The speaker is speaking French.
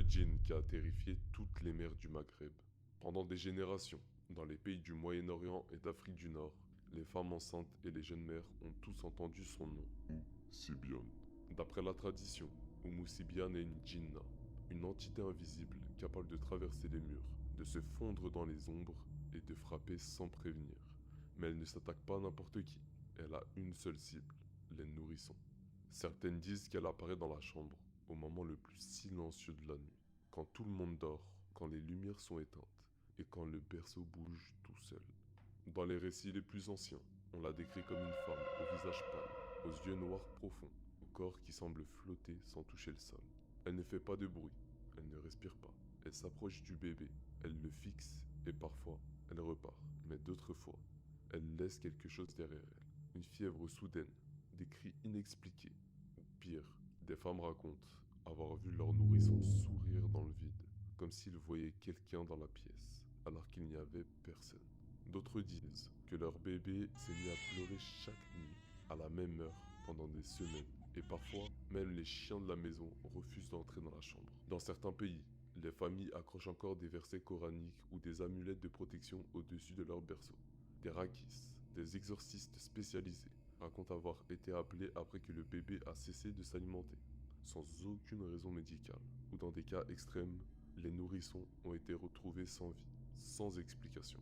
djinn qui a terrifié toutes les mères du Maghreb. Pendant des générations, dans les pays du Moyen-Orient et d'Afrique du Nord, les femmes enceintes et les jeunes mères ont tous entendu son nom, Sibian. D'après la tradition, Sibian est une djinna, une entité invisible capable de traverser les murs, de se fondre dans les ombres et de frapper sans prévenir. Mais elle ne s'attaque pas à n'importe qui, elle a une seule cible, les nourrissons. Certaines disent qu'elle apparaît dans la chambre, au moment le plus silencieux de la nuit, quand tout le monde dort, quand les lumières sont éteintes et quand le berceau bouge tout seul. Dans les récits les plus anciens, on la décrit comme une femme au visage pâle, aux yeux noirs profonds, au corps qui semble flotter sans toucher le sol. Elle ne fait pas de bruit, elle ne respire pas. Elle s'approche du bébé, elle le fixe et parfois elle repart. Mais d'autres fois, elle laisse quelque chose derrière elle. Une fièvre soudaine, des cris inexpliqués. Ou pire, des femmes racontent avoir vu leur nourrisson sourire dans le vide, comme s'ils voyaient quelqu'un dans la pièce, alors qu'il n'y avait personne. D'autres disent que leur bébé s'est mis à pleurer chaque nuit, à la même heure, pendant des semaines. Et parfois, même les chiens de la maison refusent d'entrer dans la chambre. Dans certains pays, les familles accrochent encore des versets coraniques ou des amulettes de protection au-dessus de leur berceau. Des rakis, des exorcistes spécialisés, racontent avoir été appelés après que le bébé a cessé de s'alimenter, sans aucune raison médicale. Ou dans des cas extrêmes, les nourrissons ont été retrouvés sans vie, sans explication.